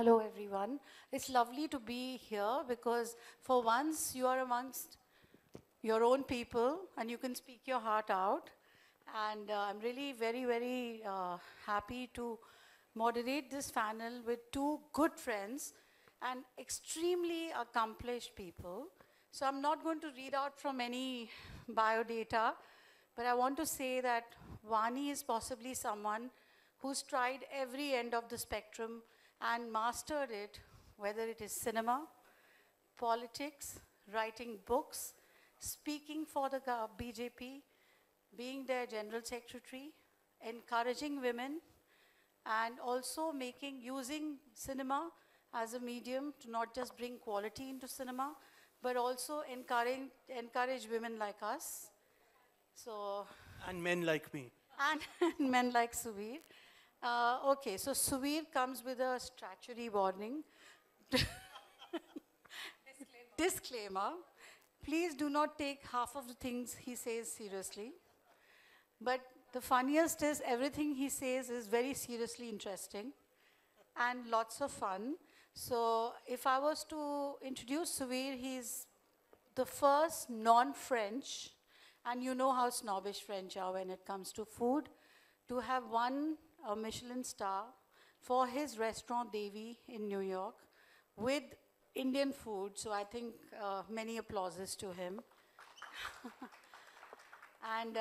Hello, everyone. It's lovely to be here because for once you are amongst your own people and you can speak your heart out. And I'm really very happy to moderate this panel with two good friends and extremely accomplished people. So I'm not going to read out from any biodata, but I want to say that Vani is possibly someone who's tried every end of the spectrum and mastered it, whether it is cinema, politics, writing books, speaking for the BJP, being their general secretary, encouraging women, and also using cinema as a medium to not just bring quality into cinema, but also encourage women like us. So, And men like me. and men like Suvir. Okay, so Suvir comes with a statutory warning. Disclaimer. Please do not take half of the things he says seriously. But the funniest is everything he says is very seriously interesting and lots of fun. So if I was to introduce Suvir, he's the first non-French, and you know how snobbish French are when it comes to food, to have won a Michelin star for his restaurant Devi in New York with Indian food. So I think many applauses to him. And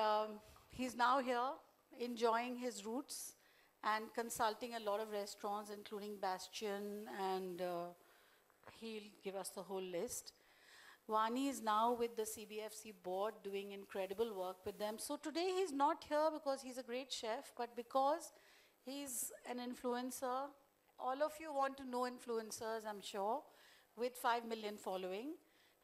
he's now here enjoying his roots and consulting a lot of restaurants, including Bastion, and he'll give us the whole list. Vani is now with the CBFC board doing incredible work with them. So today he's not here because he's a great chef, but because he's an influencer. All of you want to know influencers, I'm sure, with 5 million following.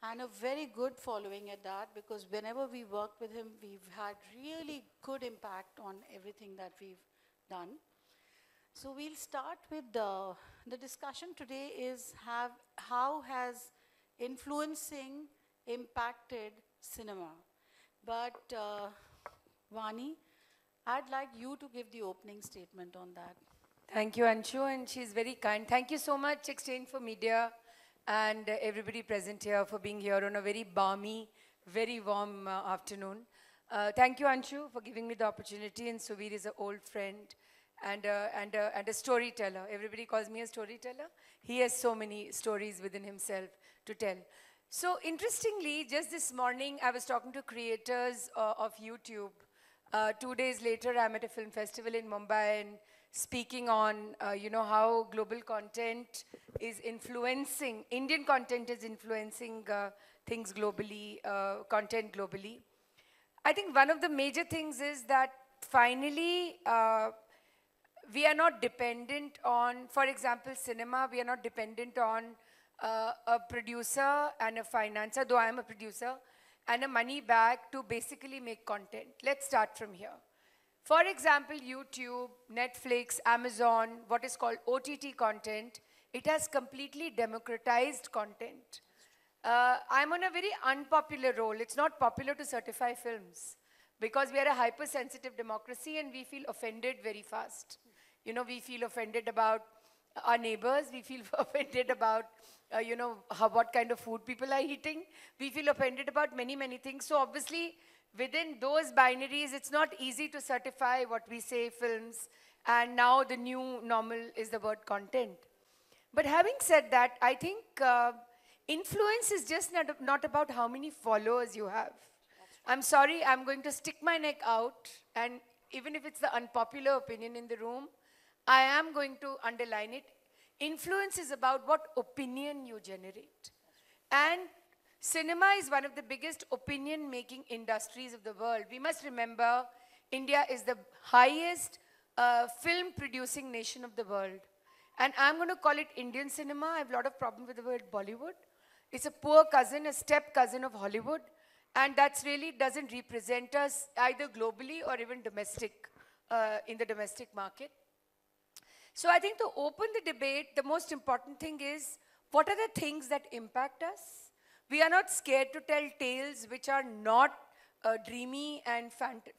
And a very good following at that, because whenever we work with him, we've had really good impact on everything that we've done. So we'll start with the discussion today is how has influencing impacted cinema. But Vani, I'd like you to give the opening statement on that. Thank you, Anshu, and she's very kind. Thank you so much, Exchange for Media, and everybody present here for being here on a very balmy, very warm afternoon. Thank you, Anshu, for giving me the opportunity, and Suvir is an old friend and a storyteller. Everybody calls me a storyteller. He has so many stories within himself to tell. So interestingly, just this morning, I was talking to creators of YouTube. 2 days later, I'm at a film festival in Mumbai and speaking on, how global content is influencing, Indian content is influencing things globally, content globally. I think one of the major things is that finally, we are not dependent on, for example, cinema, we are not dependent on a producer and a financer, though I am a producer, and a money bag to basically make content. Let's start from here. For example, YouTube, Netflix, Amazon, what is called OTT content, it has completely democratized content. I'm on a very unpopular role. It's not popular to certify films because we are a hypersensitive democracy and we feel offended very fast. We feel offended about our neighbors. We feel offended about, what kind of food people are eating. We feel offended about many, many things. So obviously, within those binaries, it's not easy to certify what we say films. And now the new normal is the word content. But having said that, I think influence is just not about how many followers you have. I'm sorry, I'm going to stick my neck out. And even if it's the unpopular opinion in the room, I am going to underline it. Influence is about what opinion you generate. And cinema is one of the biggest opinion-making industries of the world. We must remember, India is the highest film-producing nation of the world. And I'm going to call it Indian cinema. I have a lot of problem with the word Bollywood. It's a poor cousin, a step cousin of Hollywood. And that really doesn't represent us either globally or even domestic, in the domestic market. So I think to open the debate, the most important thing is, what are the things that impact us? We are not scared to tell tales which are not dreamy and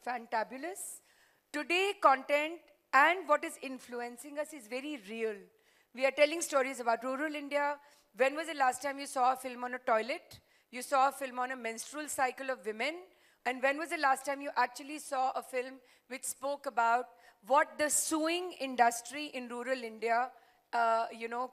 fantabulous. Today, content and what is influencing us is very real. We are telling stories about rural India. When was the last time you saw a film on a toilet? You saw a film on a menstrual cycle of women? And when was the last time you actually saw a film which spoke about what the sewing industry in rural India,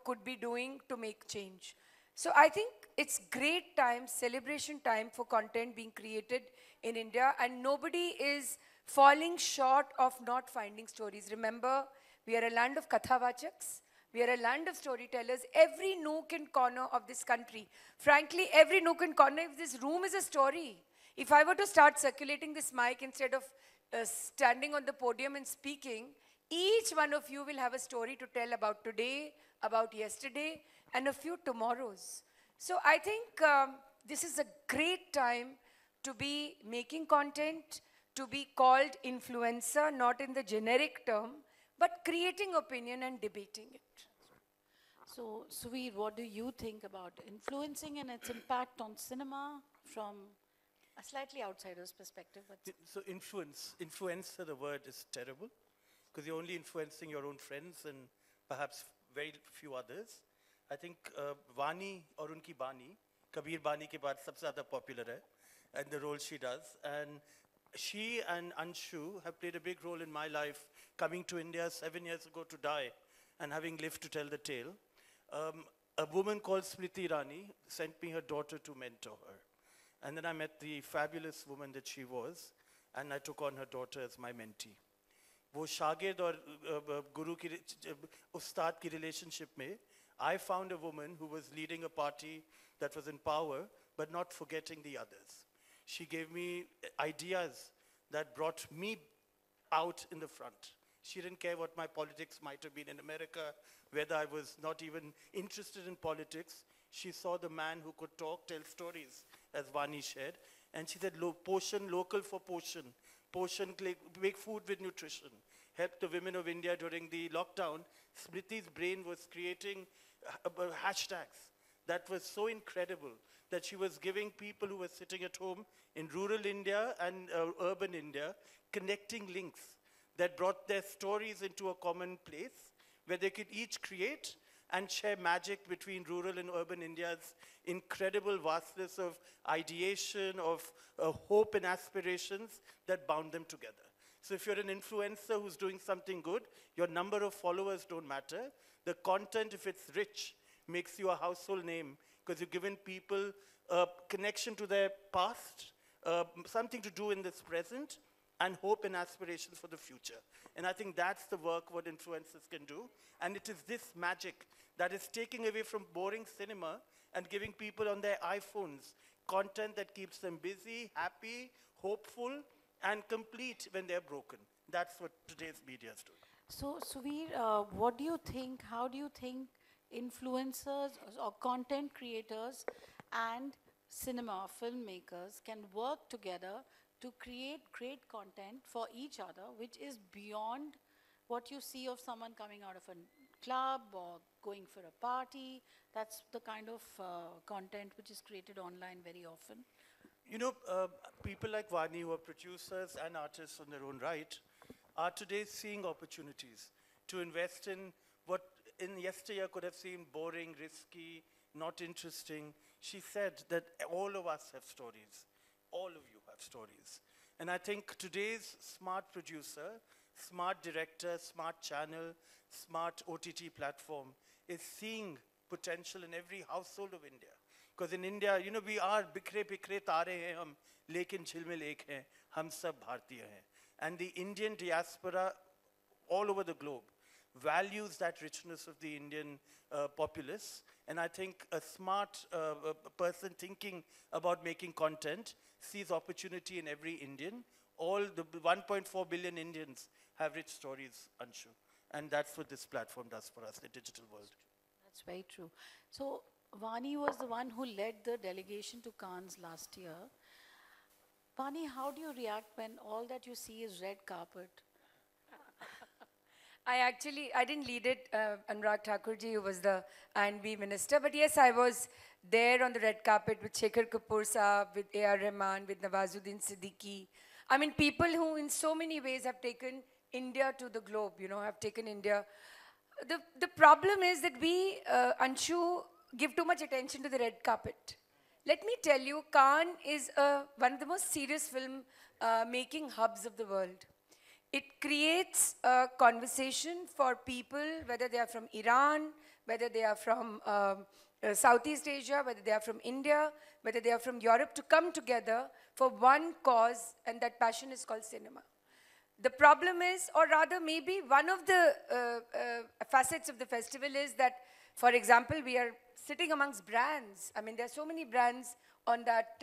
could be doing to make change? So I think it's great time, celebration time for content being created in India, and nobody is falling short of not finding stories. Remember, we are a land of Kathavachaks. We are a land of storytellers. Every nook and corner of this country, frankly, every nook and corner of this room is a story. If I were to start circulating this mic instead of standing on the podium and speaking, each one of you will have a story to tell about today, about yesterday, and a few tomorrows. So I think this is a great time to be making content, to be called influencer, not in the generic term, but creating opinion and debating it. So, Suvir, what do you think about influencing and its impact on cinema from a slightly outsider's perspective? But So influencer, the word is terrible because you're only influencing your own friends and perhaps very few others. I think Vani or unki Bani, Kabir Bani ke baad sabse zyada popular hai, and the role she does. And she and Anshu have played a big role in my life, coming to India 7 years ago to die and having lived to tell the tale. A woman called Smriti Irani sent me her daughter to mentor her. And then I met the fabulous woman that she was, and I took on her daughter as my mentee. वो शागिर्द और गुरु की उस्ताद की relationship में, I found a woman who was leading a party that was in power, but not forgetting the others. She gave me ideas that brought me out in the front. She didn't care what my politics might have been in America, whether I was not even interested in politics. She saw the man who could talk, tell stories, as Vani shared. And she said, Poshan, local for Poshan. Poshan, make food with nutrition. Help the women of India during the lockdown. Smriti's brain was creating hashtags that was so incredible that she was giving people who were sitting at home in rural India and urban India, connecting links that brought their stories into a common place where they could each create and share magic between rural and urban India's incredible vastness of ideation, of hope and aspirations that bound them together. So if you're an influencer who's doing something good, your number of followers don't matter. The content, if it's rich, makes you a household name because you've given people a connection to their past, something to do in this present, and hope and aspirations for the future. And I think that's the work what influencers can do. And it is this magic that is taking away from boring cinema and giving people on their iPhones content that keeps them busy, happy, hopeful, and complete when they're broken. That's what today's media is doing. so, Suvir, what do you think? How do you think influencers or content creators and cinema filmmakers can work together to create great content for each other, which is beyond what you see of someone coming out of a club or going for a party? That's the kind of content which is created online very often. You know, people like Vani, who are producers and artists on their own right, are today seeing opportunities to invest in what in yesteryear could have seemed boring, risky, not interesting. She said that all of us have stories. All of you have stories. And I think today's smart producer, smart director, smart channel, smart OTT platform is seeing potential in every household of India. Because in India, you know, we are bikre bikre tare hain hum, lekin jhilmil ek hain, hum sab Bhartiya hain. And the Indian diaspora all over the globe values that richness of the Indian populace. And I think a smart person thinking about making content sees opportunity in every Indian. All the 1.4 billion Indians have rich stories, Anshu. And that's what this platform does for us, the digital world. That's very true. So, Vani was the one who led the delegation to Cannes last year. Vani, how do you react when all that you see is red carpet? I didn't lead it. Anurag Thakurji, who was the INB minister, but yes, I was there on the red carpet with Shekhar Kapoor Saab, with A.R. Rahman, with Nawazuddin Siddiqui. I mean, people who in so many ways have taken India to the globe, you know, have taken India. the problem is that we, Anshu, give too much attention to the red carpet. Let me tell you, Cannes is one of the most serious film making hubs of the world. It creates a conversation for people, whether they are from Iran, whether they are from Southeast Asia, whether they are from India, whether they are from Europe, to come together for one cause, and that passion is called cinema. The problem is, or rather maybe one of the facets of the festival is that, for example, we are sitting amongst brands. I mean, there are so many brands on that,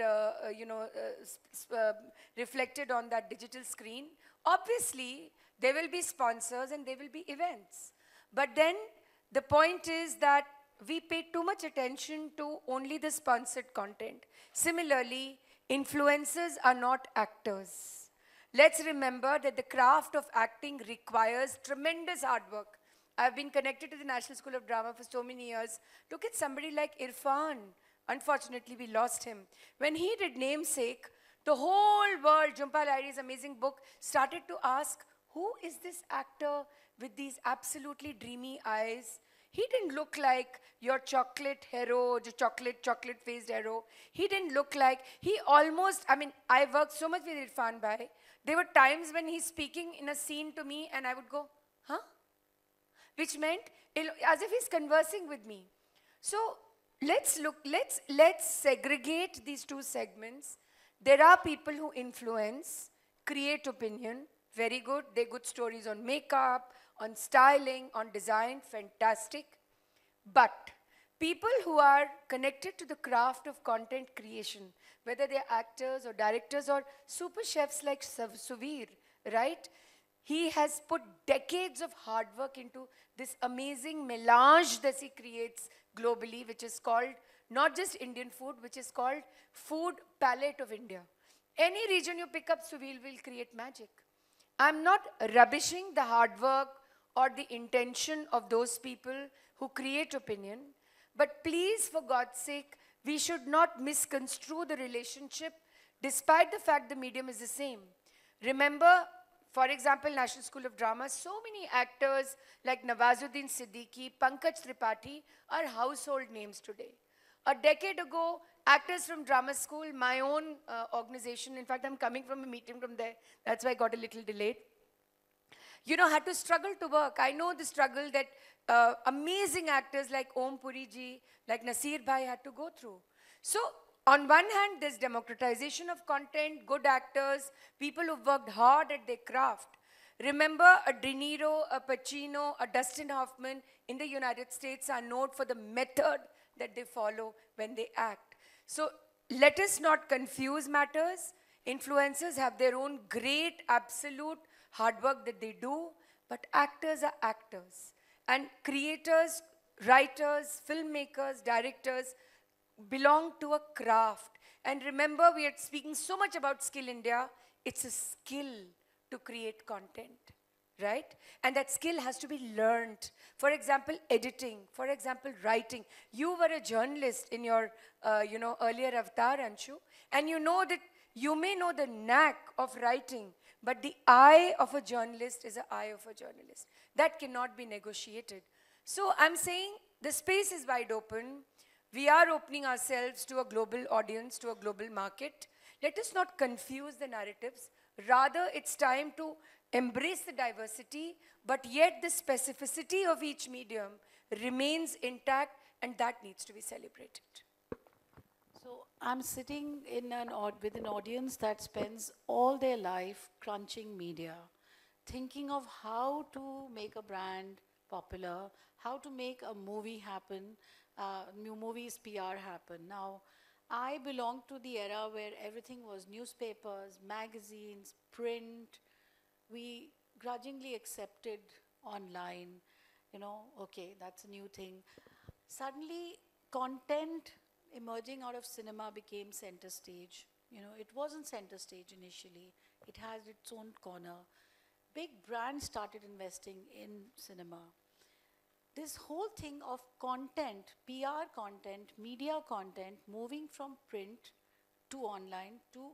reflected on that digital screen. Obviously, there will be sponsors and there will be events. But then the point is that we pay too much attention to only the sponsored content. Similarly, influencers are not actors. Let's remember that the craft of acting requires tremendous hard work. I've been connected to the National School of Drama for so many years. Look at somebody like Irfan. Unfortunately, we lost him. When he did Namesake, the whole world, Jhumpa Lahiri's amazing book, started to ask, who is this actor with these absolutely dreamy eyes? He didn't look like your chocolate hero, the chocolate-faced hero. He didn't look like, he almost, I mean, I worked so much with Irfan Bhai. There were times when he's speaking in a scene to me and I would go, huh? Which meant, as if he's conversing with me. So let's segregate these two segments. There are people who influence, create opinion, very good. They're good stories on makeup, on styling, on design, fantastic. But people who are connected to the craft of content creation, whether they're actors or directors or super chefs like Suvir, right? He has put decades of hard work into this amazing melange that he creates globally, which is called not just Indian food, which is called food palette of India. Any region you pick up, Suvir will create magic. I'm not rubbishing the hard work or the intention of those people who create opinion, but please, for God's sake, we should not misconstrue the relationship despite the fact the medium is the same. Remember, for example, National School of Drama, so many actors like Nawazuddin Siddiqui, Pankaj Tripathi are household names today. A decade ago, actors from drama school, my own organization, in fact, I'm coming from a meeting from there, that's why I got a little delayed, had to struggle to work. I know the struggle that amazing actors like Om Puri ji, like Nasir Bhai had to go through. So, on one hand, there's democratization of content, good actors, people who've worked hard at their craft. Remember, a De Niro, a Pacino, a Dustin Hoffman in the United States are known for the method that they follow when they act. So, let us not confuse matters. Influencers have their own great, absolute hard work that they do, but actors are actors. And creators, writers, filmmakers, directors belong to a craft. And remember, we are speaking so much about Skill India. It's a skill to create content, right? And that skill has to be learned. For example, editing. For example, writing. You were a journalist in your, earlier avatar, Anshu. And you know that you may know the knack of writing, but the eye of a journalist is the eye of a journalist. That cannot be negotiated. So I'm saying the space is wide open. We are opening ourselves to a global audience, to a global market. Let us not confuse the narratives. Rather, it's time to embrace the diversity, but yet the specificity of each medium remains intact, and that needs to be celebrated. So I'm sitting with an audience that spends all their life crunching media, thinking of how to make a brand popular, how to make a movie happen, new movies PR happen. Now, I belong to the era where everything was newspapers, magazines, print. We grudgingly accepted online, okay, that's a new thing. Suddenly, content emerging out of cinema became center stage. It wasn't center stage initially. It has its own corner. Big brands started investing in cinema. This whole thing of content, PR content, media content, moving from print to online to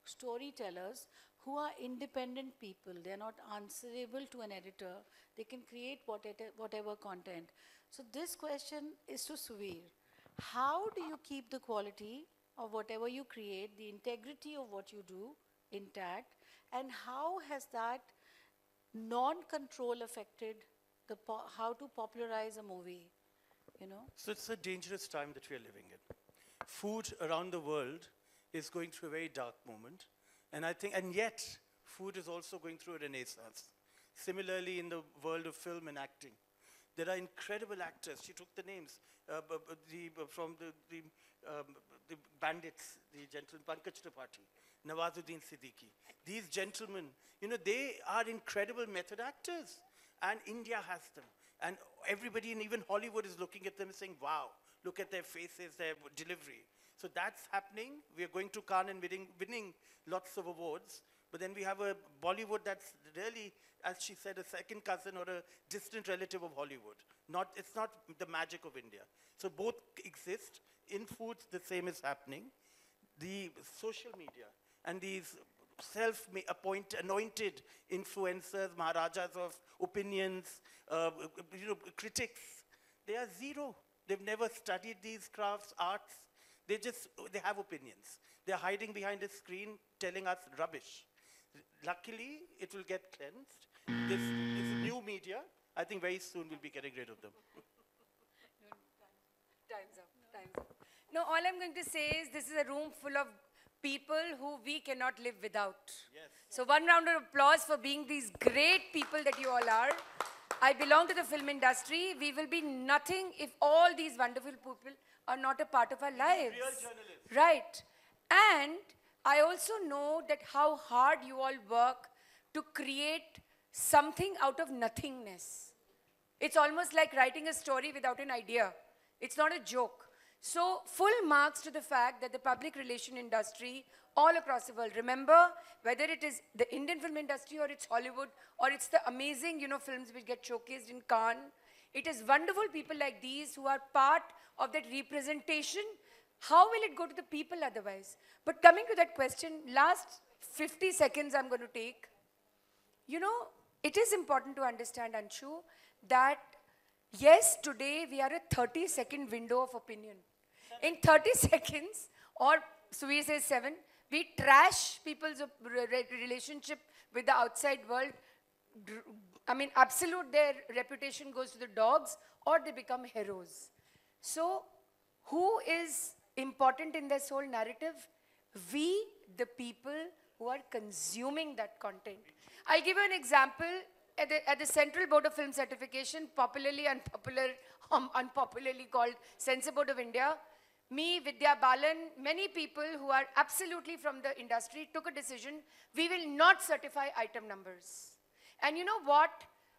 storytellers who are independent people. They're not answerable to an editor. They can create whatever content. So this question is to Suvir. How do you keep the quality of whatever you create, the integrity of what you do intact, and how has that non-control affected how to popularize a movie, you know? So it's a dangerous time that we are living in. Food around the world is going through a very dark moment. And I think, and yet, food is also going through a renaissance. Similarly, in the world of film and acting, there are incredible actors. She took the names from the bandits, the gentleman Pankaj Tripathi, Nawazuddin Siddiqui. These gentlemen, you know, they are incredible method actors. And India has them. And everybody, and even Hollywood, is looking at them and saying, wow, look at their faces, their delivery. So that's happening. We are going to Cannes and winning lots of awards. But then we have a Bollywood that's really, as she said, a second cousin or a distant relative of Hollywood. It's not the magic of India. So both exist. In foods, the same is happening. The social media and these anointed influencers, maharajas of opinions, critics, they are zero. They've never studied these crafts, arts. They have opinions. They're hiding behind a screen telling us rubbish. Luckily, it will get cleansed. This new media, I think very soon we'll be getting rid of them. Time's up. No, all I'm going to say is this is a room full of people who we cannot live without. Yes. So one round of applause for being these great people that you all are. I belong to the film industry. We will be nothing if all these wonderful people are not a part of our lives. Real journalists. Right. And I also know that how hard you all work to create something out of nothingness. It's almost like writing a story without an idea. It's not a joke. So full marks to the fact that the public relation industry all across the world, remember, whether it is the Indian film industry or it's Hollywood or it's the amazing, films which get showcased in Cannes, it is wonderful people like these who are part of that representation. How will it go to the people otherwise? But coming to that question, last 50 seconds I'm going to take. It is important to understand, Anshu, that yes, today we are a 30-second window of opinion. In 30 seconds, or Suvir says 7, we trash people's relationship with the outside world. Absolute, their reputation goes to the dogs, or they become heroes. So, who is important in this whole narrative? We, the people who are consuming that content. I'll give you an example. At the Central Board of Film Certification, popularly unpopularly called Censor Board of India, me, Vidya Balan, many people who are absolutely from the industry took a decision, we will not certify item numbers. And you know what?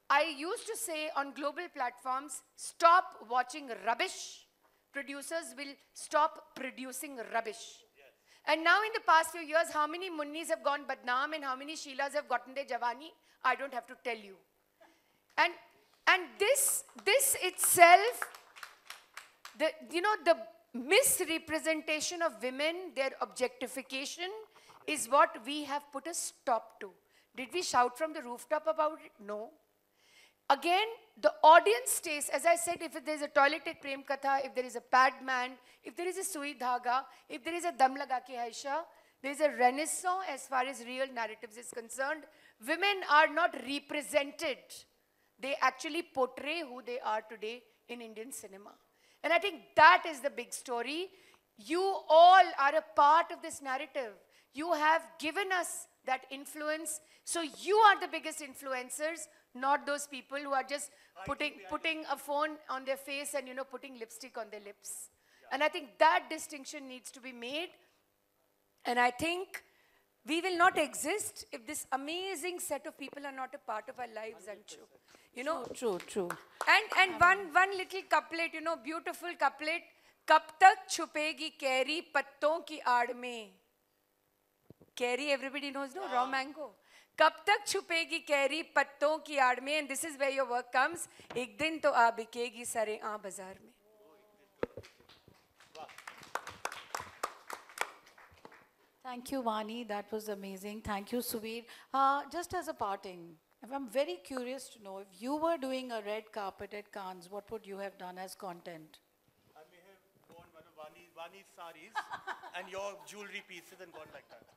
I used to say on global platforms, stop watching rubbish. Producers will stop producing rubbish. Yes. And now in the past few years, how many Munnis have gone Badnaam and how many Sheilas have gotten their Jawani? I don't have to tell you. And this itself, the misrepresentation of women, their objectification, is what we have put a stop to. Did we shout from the rooftop about it? No. Again, the audience taste, as I said, if there is a toilet prem katha, if there is a pad man, if there is a sui dhaga, if there is a dam laga ke haisha, there is a renaissance as far as real narratives is concerned. Women are not represented. They actually portray who they are today in Indian cinema. And I think that is the big story. You all are a part of this narrative. You have given us that influence. So you are the biggest influencers, not those people who are just putting a phone on their face and, putting lipstick on their lips. Yeah. And I think that distinction needs to be made. And I think we will not exist if this amazing set of people are not a part of our lives, Anshu. True. And one little couplet, beautiful couplet. Kab tak chupegi carry पत्तों की आड़ में. Carry, everybody knows, no? Raw mango. कब तक छुपेगी carry पत्तों की आड़ में? And this is where your work comes. एक दिन तो आ बिकेगी सरे आ बाजार में. Thank you, Vani. That was amazing. Thank you, Subir. Just as a parting, if I'm very curious to know, if you were doing a red carpet at Cannes, what would you have done as content? I may have worn one of Vani's saris and your jewelry pieces and gone like that.